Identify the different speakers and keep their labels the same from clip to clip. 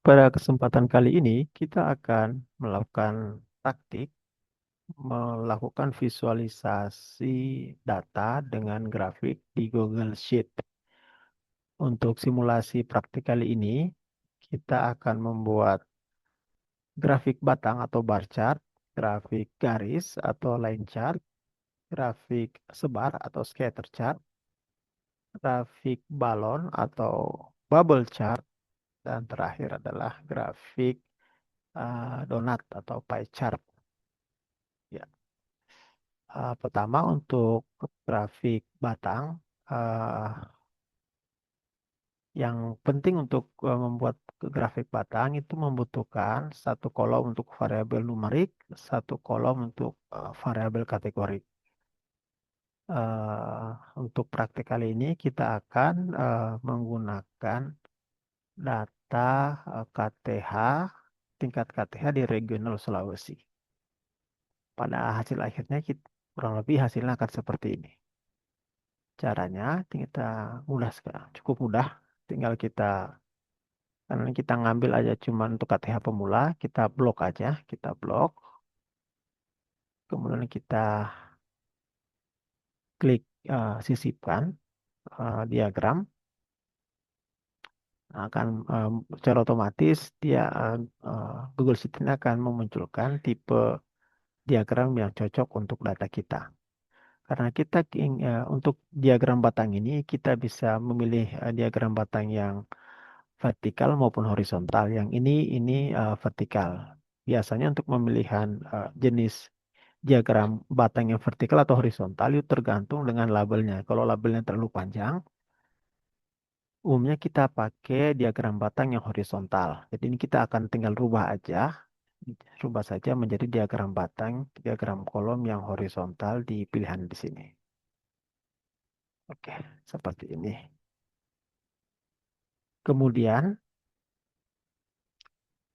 Speaker 1: Pada kesempatan kali ini, kita akan melakukan praktik melakukan visualisasi data dengan grafik di Google Sheet. Untuk simulasi praktik kali ini, kita akan membuat grafik batang atau bar chart, grafik garis atau line chart, grafik sebar atau scatter chart, grafik balon atau bubble chart, dan terakhir adalah grafik donat atau pie chart. Ya. Pertama untuk grafik batang, eh, yang penting untuk membuat grafik batang itu membutuhkan satu kolom untuk variabel numerik, satu kolom untuk variabel kategori. Untuk praktik kali ini kita akan menggunakan data KTH, tingkat KTH di regional Sulawesi. Pada hasil akhirnya kurang lebih hasilnya akan seperti ini. Caranya kita mudah sekarang, cukup mudah. Tinggal karena kita ngambil aja cuma untuk KTH pemula, kita blok aja, kita blok. Kemudian kita klik sisipkan diagram. Akan secara otomatis dia Google Sheet ini akan memunculkan tipe diagram yang cocok untuk data kita. Karena untuk diagram batang ini kita bisa memilih diagram batang yang vertikal maupun horizontal. Yang ini vertikal. Biasanya untuk pemilihan jenis diagram batang yang vertikal atau horizontal itu tergantung dengan labelnya. Kalau labelnya terlalu panjang, umumnya kita pakai diagram batang yang horizontal. Jadi ini kita akan tinggal rubah saja menjadi diagram batang, diagram kolom yang horizontal di pilihan di sini. Oke, seperti ini. Kemudian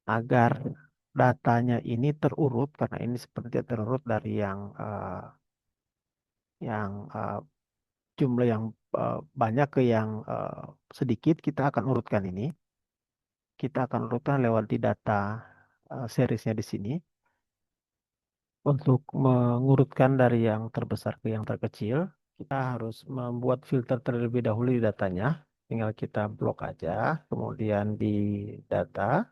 Speaker 1: agar datanya ini terurut karena ini seperti terurut dari yang jumlah yang banyak ke yang sedikit, kita akan urutkan ini. Kita akan urutkan lewat di data seriesnya di sini. Untuk mengurutkan dari yang terbesar ke yang terkecil, kita harus membuat filter terlebih dahulu di datanya. Tinggal kita blok aja, kemudian di data,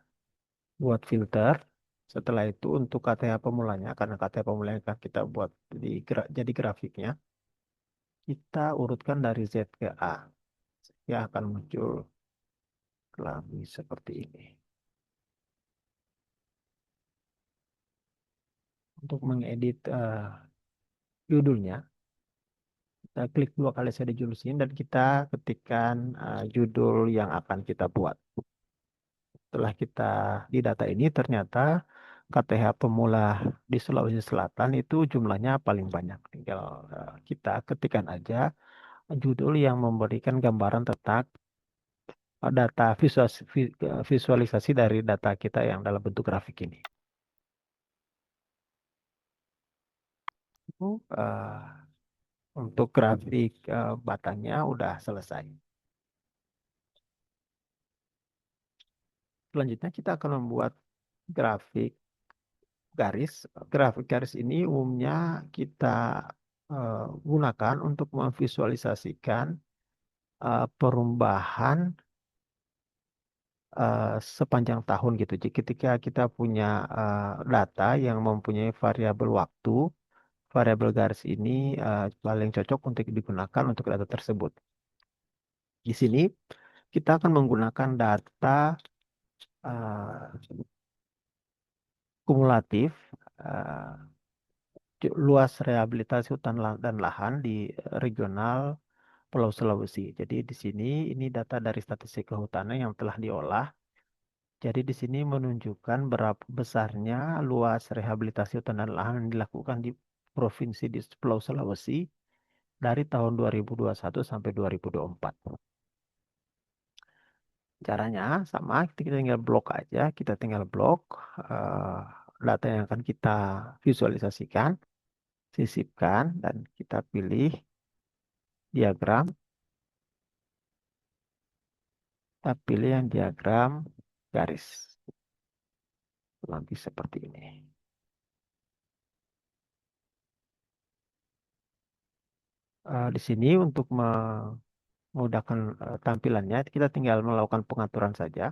Speaker 1: buat filter. Setelah itu untuk KTH pemulanya, karena KTH pemulanya kan kita buat jadi grafiknya, kita urutkan dari Z ke A. Ya akan muncul lebih seperti ini. Untuk mengedit judulnya, kita klik dua kali saja di judul sini dan kita ketikkan judul yang akan kita buat. Setelah kita di data ini ternyata KTH pemula di Sulawesi Selatan itu jumlahnya paling banyak. Tinggal kita ketikkan aja judul yang memberikan gambaran tentang data visualisasi dari data kita yang dalam bentuk grafik ini. Untuk grafik batangnya udah selesai. Selanjutnya kita akan membuat grafik garis. Grafik garis ini umumnya kita gunakan untuk memvisualisasikan perubahan sepanjang tahun gitu. Jadi ketika kita punya data yang mempunyai variabel waktu, variabel garis ini paling cocok untuk digunakan untuk data tersebut. Di sini kita akan menggunakan data uh, kumulatif uh, luas rehabilitasi hutan dan lahan di regional Pulau Sulawesi. Jadi di sini ini data dari statistik kehutanan yang telah diolah. Jadi di sini menunjukkan berapa besarnya luas rehabilitasi hutan dan lahan yang dilakukan di provinsi di Pulau Sulawesi dari tahun 2021 sampai 2024. Caranya sama, kita tinggal blok aja, kita tinggal blok eh, data yang akan kita visualisasikan, sisipkan, dan kita pilih diagram, kita pilih yang diagram garis nanti seperti ini. Di sini untuk memudahkan tampilannya, kita tinggal melakukan pengaturan saja.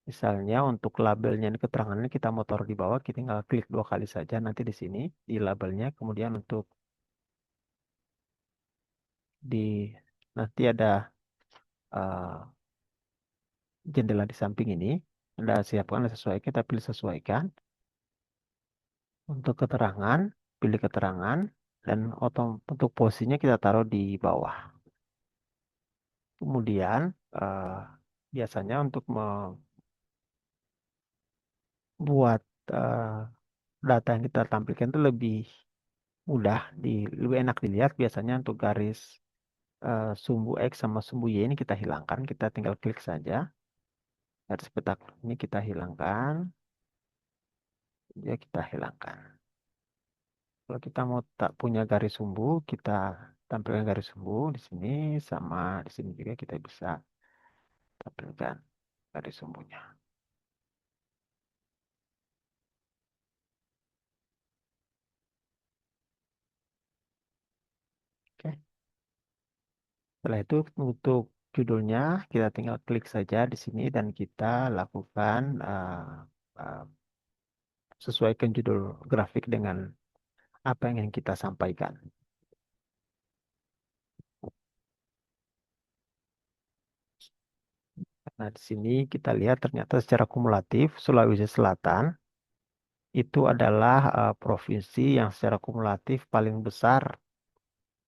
Speaker 1: Misalnya untuk labelnya ini keterangannya kita mau taruh di bawah, kita tinggal klik 2 kali saja nanti di sini di labelnya. Kemudian untuk di nanti ada eh, jendela di samping ini. Anda siapkan, Anda sesuaikan, kita pilih sesuaikan. Untuk keterangan, pilih keterangan dan untuk posisinya kita taruh di bawah. Kemudian eh, biasanya untuk membuat eh, data yang kita tampilkan itu lebih mudah, lebih enak dilihat. Biasanya untuk garis sumbu X sama sumbu Y ini kita hilangkan. Kita tinggal klik saja. Garis petak ini kita hilangkan. Ya kita hilangkan. Kalau kita mau tak punya garis sumbu, kita tampilkan garis sumbu di sini sama di sini juga kita bisa tampilkan garis sumbunya. Oke. Setelah itu untuk judulnya kita tinggal klik saja di sini dan kita lakukan uh, sesuaikan judul grafik dengan apa yang ingin kita sampaikan. Nah, di sini kita lihat ternyata secara kumulatif Sulawesi Selatan itu adalah provinsi yang secara kumulatif paling besar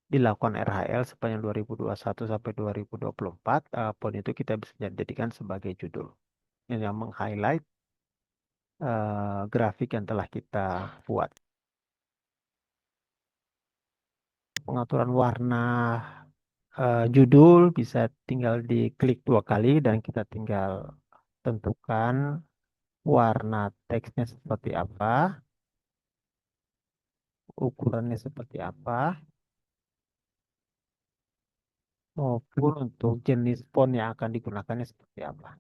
Speaker 1: dilakukan RHL sepanjang 2021 sampai 2024. Poin itu kita bisa jadikan sebagai judul yang meng-highlight grafik yang telah kita buat. Pengaturan warna judul bisa tinggal diklik 2 kali dan kita tinggal tentukan warna teksnya seperti apa, ukurannya seperti apa, maupun untuk jenis font yang akan digunakannya seperti apa.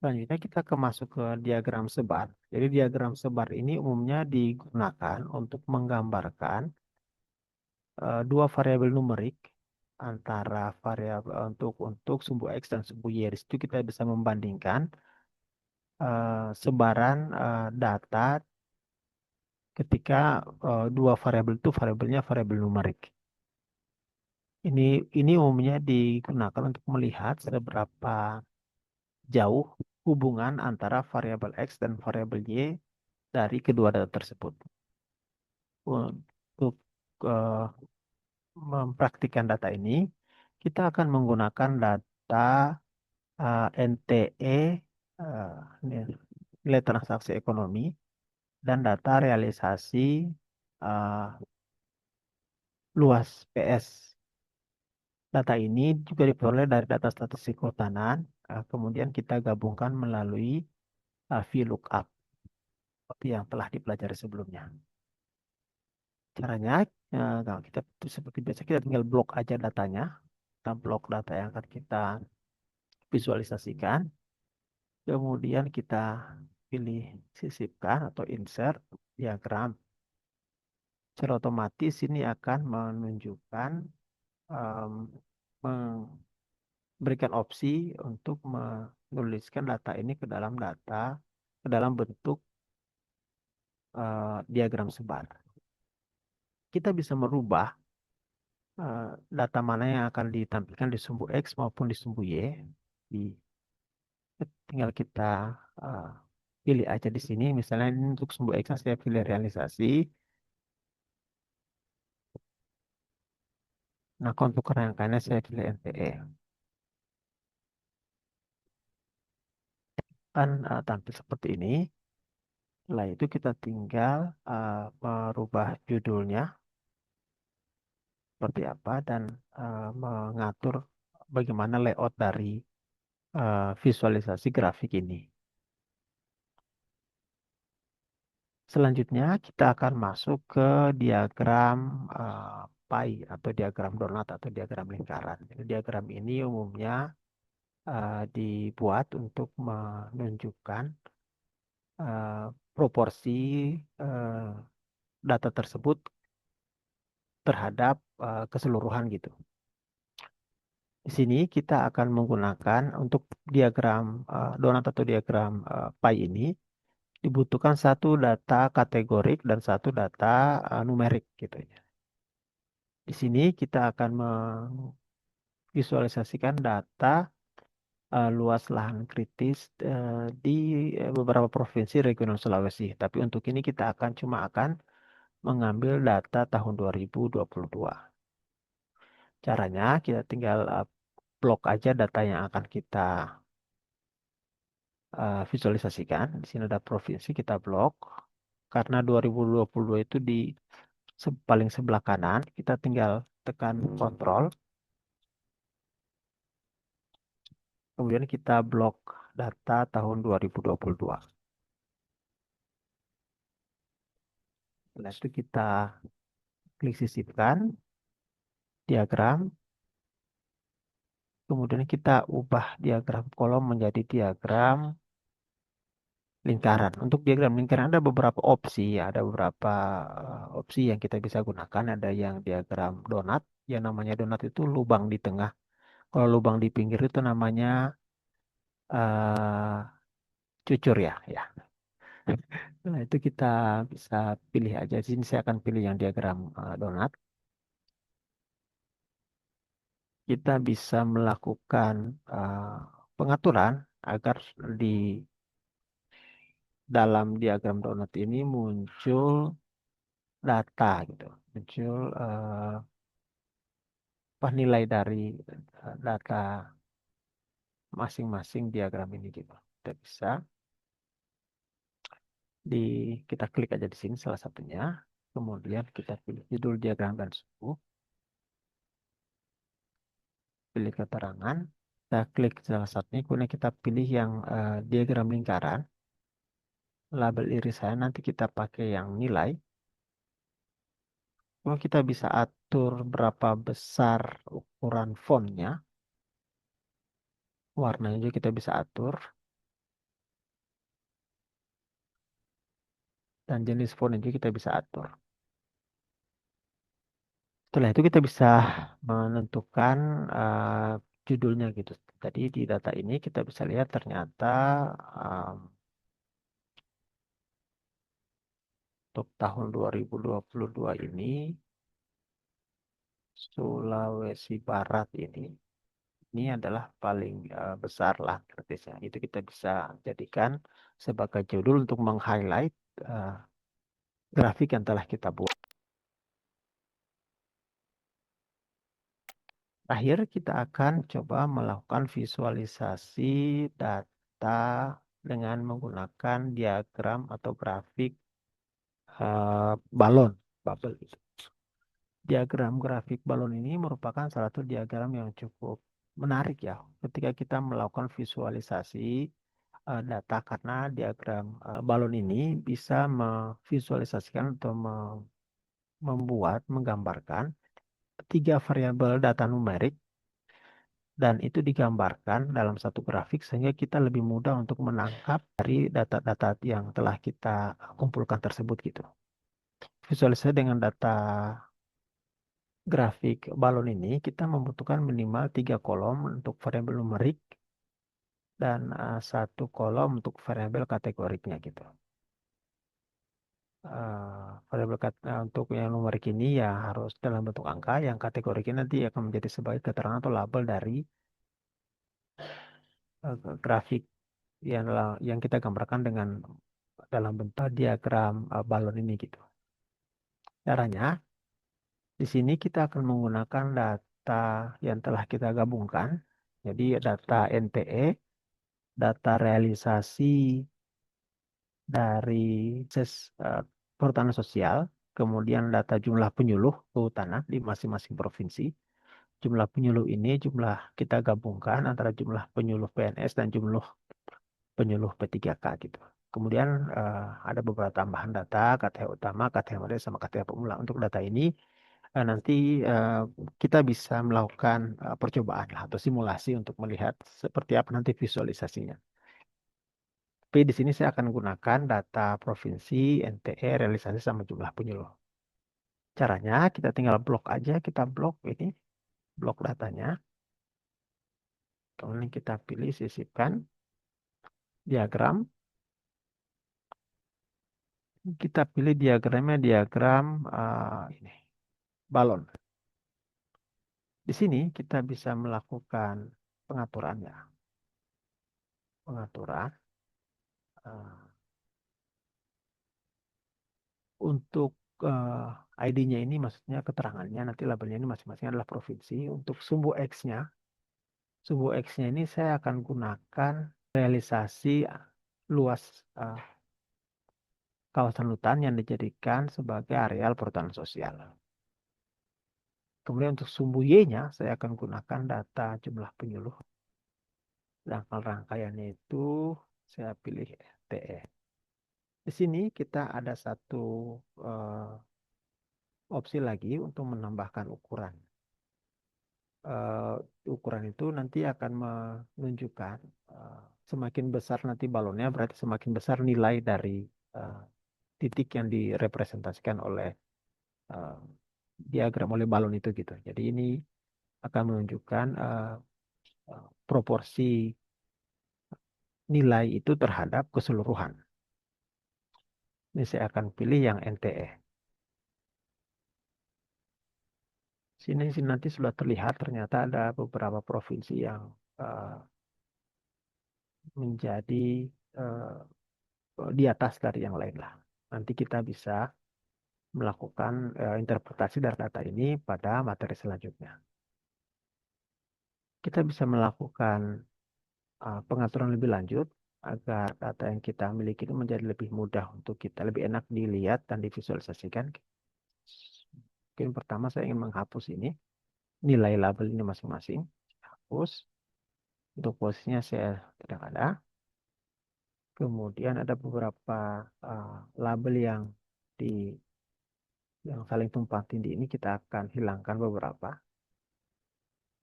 Speaker 1: Selanjutnya kita masuk ke diagram sebar. Jadi diagram sebar ini umumnya digunakan untuk menggambarkan dua variabel numerik antara variabel untuk sumbu X dan sumbu Y. Di situ kita bisa membandingkan sebaran data ketika dua variabel itu variabelnya variabel numerik. Ini ini umumnya digunakan untuk melihat seberapa jauh hubungan antara variabel X dan variabel Y dari kedua data tersebut. Untuk eh, mempraktikkan data ini, kita akan menggunakan data NTE, eh, nilai transaksi ekonomi, dan data realisasi eh, luas PS. Data ini juga diperoleh dari data statistik kehutanan, kemudian kita gabungkan melalui VLOOKUP seperti yang telah dipelajari sebelumnya. Caranya, kalau kita seperti biasa kita tinggal blok aja datanya, kita blok data yang akan kita visualisasikan, kemudian kita pilih sisipkan atau insert diagram. Secara otomatis ini akan menunjukkan em, memberikan opsi untuk menuliskan data ini ke dalam bentuk diagram sebar. Kita bisa merubah data mana yang akan ditampilkan di sumbu X maupun di sumbu Y. Di, tinggal kita eh, pilih aja di sini. Misalnya ini untuk sumbu X saya pilih realisasi. Nah, untuk rangkaiannya saya pilih NTE. Kan tampil seperti ini. Setelah itu kita tinggal merubah judulnya seperti apa dan mengatur bagaimana layout dari visualisasi grafik ini. Selanjutnya kita akan masuk ke diagram pie atau diagram donat atau diagram lingkaran. Jadi diagram ini umumnya dibuat untuk menunjukkan proporsi eh, data tersebut terhadap keseluruhan gitu. Di sini kita akan menggunakan untuk diagram donat atau diagram pie ini dibutuhkan satu data kategorik dan satu data numerik gitu ya. Di sini kita akan memvisualisasikan data luas lahan kritis di beberapa provinsi regional Sulawesi. Tapi untuk ini kita cuma akan mengambil data tahun 2022. Caranya kita tinggal blok aja data yang akan kita visualisasikan. Di sini ada provinsi kita blok. Karena 2022 itu di paling sebelah kanan, kita tinggal tekan kontrol. Kemudian kita blok data tahun 2022. Setelah itu kita klik sisipkan diagram. Kemudian kita ubah diagram kolom menjadi diagram lingkaran. Untuk diagram lingkaran ada beberapa opsi, ya. Ada beberapa opsi yang kita bisa gunakan. Ada yang diagram donat, yang namanya donat itu lubang di tengah. Kalau lubang di pinggir itu namanya eh, cucur ya, ya. Nah, itu kita bisa pilih aja. Di sini saya akan pilih yang diagram donat. Kita bisa melakukan eh, pengaturan agar di dalam diagram donat ini muncul data gitu, muncul apa nilai dari data masing-masing diagram ini gitu. Kita bisa di kita klik aja di sini salah satunya, kemudian kita pilih judul diagram dan suku, pilih keterangan, kita klik salah satunya, kemudian kita pilih yang diagram lingkaran, label irisan nanti kita pakai yang nilai. Kemudian kita bisa atur berapa besar ukuran fontnya, warnanya juga kita bisa atur, dan jenis fontnya juga kita bisa atur. Setelah itu kita bisa menentukan judulnya gitu. Tadi di data ini kita bisa lihat ternyata um, untuk tahun 2022 ini Sulawesi Barat ini adalah paling besar lah kritisnya. Itu kita bisa jadikan sebagai judul untuk meng-highlight uh, grafik yang telah kita buat. Akhir kita akan coba melakukan visualisasi data dengan menggunakan diagram atau grafik balon, bubble gitu. Diagram grafik balon ini merupakan salah satu diagram yang cukup menarik ya ketika kita melakukan visualisasi data karena diagram balon ini bisa memvisualisasikan atau membuat, menggambarkan tiga variabel data numerik dan itu digambarkan dalam satu grafik sehingga kita lebih mudah untuk menangkap dari data-data yang telah kita kumpulkan tersebut gitu. Visualisasi dengan data grafik balon ini kita membutuhkan minimal 3 kolom untuk variabel numerik dan satu kolom untuk variabel kategoriknya gitu. Untuk yang numerik ini ya harus dalam bentuk angka, yang kategorik ini nanti akan menjadi sebagai keterangan atau label dari grafik yang kita gambarkan dengan dalam bentuk diagram balon ini gitu. Caranya di sini kita akan menggunakan data yang telah kita gabungkan. Jadi data NTE, data realisasi dari perhutanan sosial, kemudian data jumlah penyuluh kehutanan di masing-masing provinsi. Jumlah penyuluh ini jumlah kita gabungkan antara jumlah penyuluh PNS dan jumlah penyuluh P3K gitu. Kemudian ada beberapa tambahan data, KTH utama, KTH model, sama KTH pemula. Untuk data ini nanti eh, kita bisa melakukan percobaan lah atau simulasi untuk melihat seperti apa nanti visualisasinya. Tapi di sini saya akan gunakan data provinsi, NTE, realisasi sama jumlah penyuluh. Caranya kita tinggal blok aja, kita blok ini, blok datanya. Kemudian kita pilih sisipkan diagram. Kita pilih diagramnya diagram ini balon. Di sini kita bisa melakukan pengaturannya. Pengaturan eh, untuk ID-nya ini maksudnya keterangannya nanti labelnya ini masing-masing adalah provinsi. Untuk sumbu X-nya, sumbu X-nya ini saya akan gunakan realisasi luas kawasan hutan yang dijadikan sebagai areal perhutanan sosial. Kemudian untuk sumbu Y-nya saya akan gunakan data jumlah penyuluh. Tanggal rangkaiannya itu saya pilih TE. Di sini kita ada satu eh, opsi lagi untuk menambahkan ukuran. Ukuran itu nanti akan menunjukkan eh, semakin besar nanti balonnya berarti semakin besar nilai dari eh, titik yang direpresentasikan oleh eh, diagram oleh balon itu gitu. Jadi ini akan menunjukkan proporsi nilai itu terhadap keseluruhan. Ini saya akan pilih yang NTE. Sini nanti sudah terlihat ternyata ada beberapa provinsi yang eh, menjadi eh, di atas dari yang lain lah. Nanti kita bisa melakukan interpretasi dari data ini pada materi selanjutnya. Kita bisa melakukan pengaturan lebih lanjut agar data yang kita miliki itu menjadi lebih mudah untuk kita, lebih enak dilihat dan divisualisasikan. Mungkin pertama saya ingin menghapus ini, nilai label ini masing-masing. Hapus. Untuk posisinya saya tidak ada. Kemudian ada beberapa label di yang saling tumpang tindih ini kita akan hilangkan beberapa.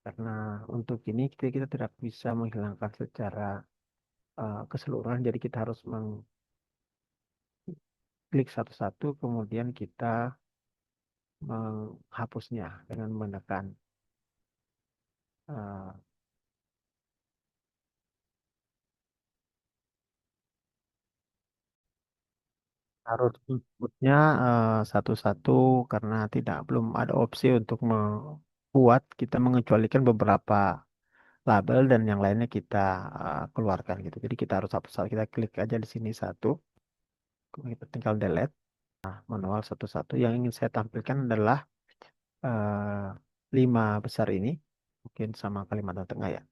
Speaker 1: Karena untuk ini kita tidak bisa menghilangkan secara keseluruhan. Jadi kita harus mengklik satu-satu, kemudian kita menghapusnya dengan menekan eh, harus inputnya satu-satu karena belum ada opsi untuk membuat kita mengecualikan beberapa label dan yang lainnya kita keluarkan gitu. Jadi kita harus hapus, kita klik aja di sini satu, kemudian kita tinggal delete manual satu-satu. Yang ingin saya tampilkan adalah eh, lima besar ini, mungkin sama Kalimantan Tengah ya,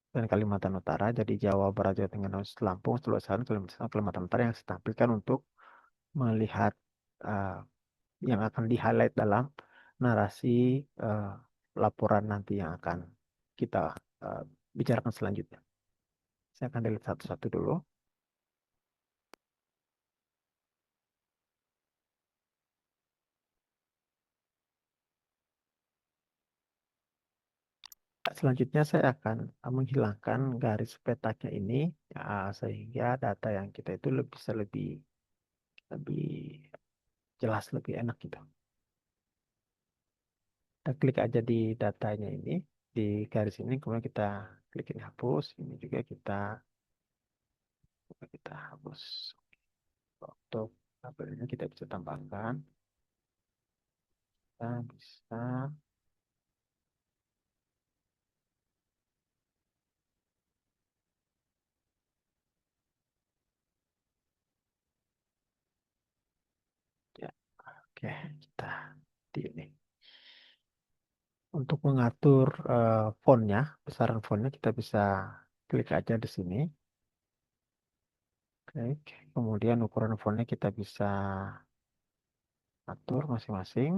Speaker 1: dan Kalimantan Utara. Jadi Jawa Barat, Jawa Tengah, Lampung, Sulawesi Selatan, Kalimantan Selatan, Kalimantan Utara yang saya tampilkan untuk melihat eh, yang akan di-highlight dalam narasi eh, laporan nanti yang akan kita eh, bicarakan selanjutnya. Saya akan delete satu-satu dulu. Selanjutnya saya akan menghilangkan garis petaknya ini sehingga data yang kita itu bisa lebih lebih jelas, lebih enak gitu. Kita klik aja di datanya ini, di garis ini, kemudian kita klik ini hapus. Ini juga kita hapus. Untuk tabelnya kita bisa tambahkan. Kita bisa ya, oke, kita di ini. Untuk mengatur fontnya, besaran fontnya kita bisa klik aja di sini. Klik. Kemudian ukuran fontnya kita bisa atur masing-masing.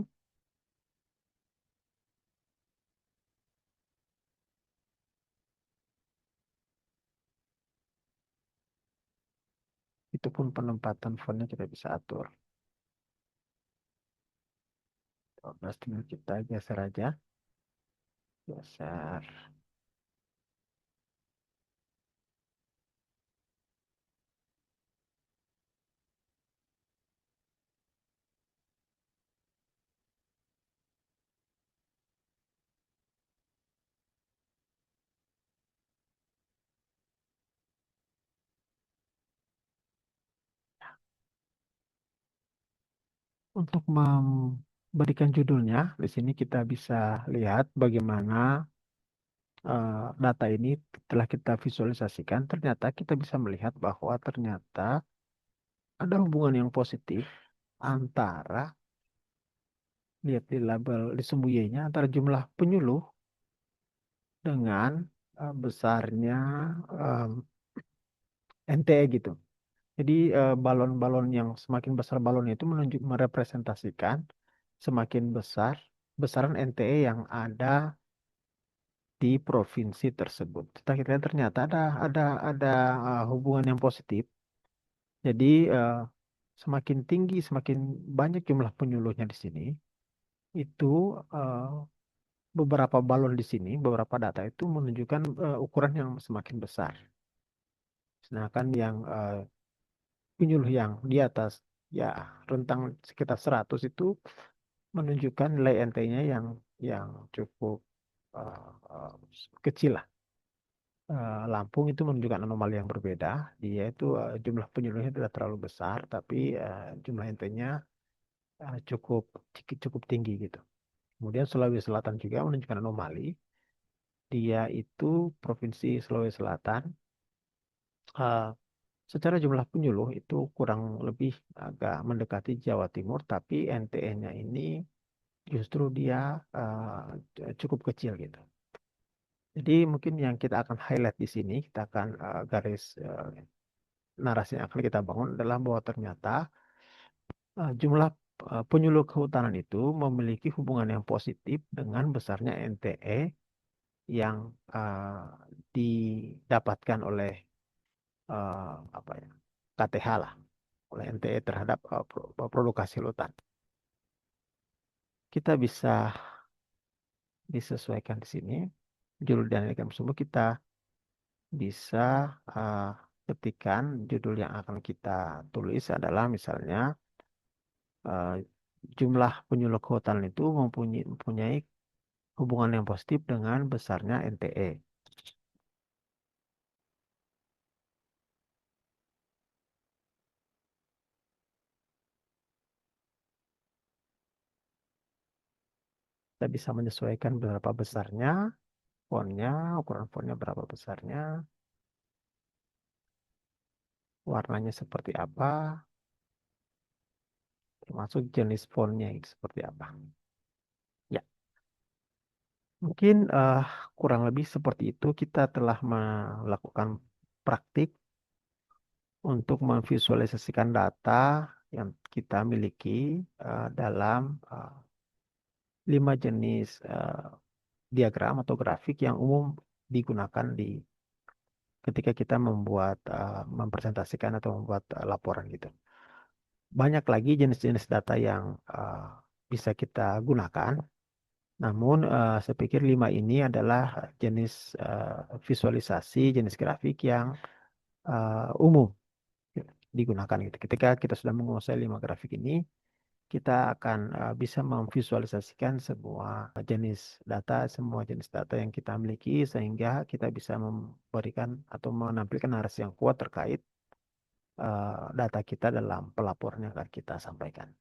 Speaker 1: Itu pun penempatan fontnya kita bisa atur. 12 tinggal kita geser aja. Geser. Untuk memberikan judulnya, di sini kita bisa lihat bagaimana data ini telah kita visualisasikan. Ternyata kita bisa melihat bahwa ternyata ada hubungan yang positif antara, lihat di label di sumbu Y-nya, antara jumlah penyuluh dengan besarnya em, NTE gitu. Jadi balon-balon yang semakin besar balonnya itu menunjuk merepresentasikan semakin besar besaran NTE yang ada di provinsi tersebut. Kita lihat ternyata ada hubungan yang positif. Jadi semakin tinggi, semakin banyak jumlah penyuluhnya di sini, itu eh, beberapa balon di sini, beberapa data itu menunjukkan ukuran yang semakin besar. Sedangkan yang penyuluh yang di atas ya rentang sekitar 100 itu menunjukkan nilai NT-nya yang cukup eh, eh, kecil lah. Lampung itu menunjukkan anomali yang berbeda. Dia itu jumlah penyuluhnya tidak terlalu besar, tapi jumlah NT-nya cukup cukup tinggi gitu. Kemudian Sulawesi Selatan juga menunjukkan anomali. Dia itu provinsi Sulawesi Selatan. eh, Secara jumlah penyuluh itu kurang lebih agak mendekati Jawa Timur, tapi NTE-nya ini justru dia cukup kecil gitu. Jadi mungkin yang kita akan highlight di sini, kita akan garis narasi yang akan kita bangun adalah bahwa ternyata jumlah penyuluh kehutanan itu memiliki hubungan yang positif dengan besarnya NTE yang didapatkan oleh apa ya KTH lah, oleh NTE terhadap produk hasil hutan. Kita bisa disesuaikan di sini. Judul dan nilai sumber kita bisa uh, ketikan judul yang akan kita tulis adalah misalnya uh, jumlah penyuluh kehutanan itu mempunyai hubungan yang positif dengan besarnya NTE. Kita bisa menyesuaikan berapa besarnya fontnya, ukuran fontnya berapa besarnya, warnanya seperti apa, termasuk jenis fontnya itu seperti apa. Ya, mungkin kurang lebih seperti itu kita telah melakukan praktik untuk memvisualisasikan data yang kita miliki dalam 5 jenis diagram atau grafik yang umum digunakan ketika kita mempresentasikan atau membuat laporan gitu. Banyak lagi jenis-jenis data yang bisa kita gunakan. Namun saya pikir 5 ini adalah jenis visualisasi, jenis grafik yang umum digunakan gitu. Ketika kita sudah menguasai 5 grafik ini, kita akan bisa memvisualisasikan semua jenis data yang kita miliki sehingga kita bisa memberikan atau menampilkan narasi yang kuat terkait data kita dalam pelaporan yang akan kita sampaikan.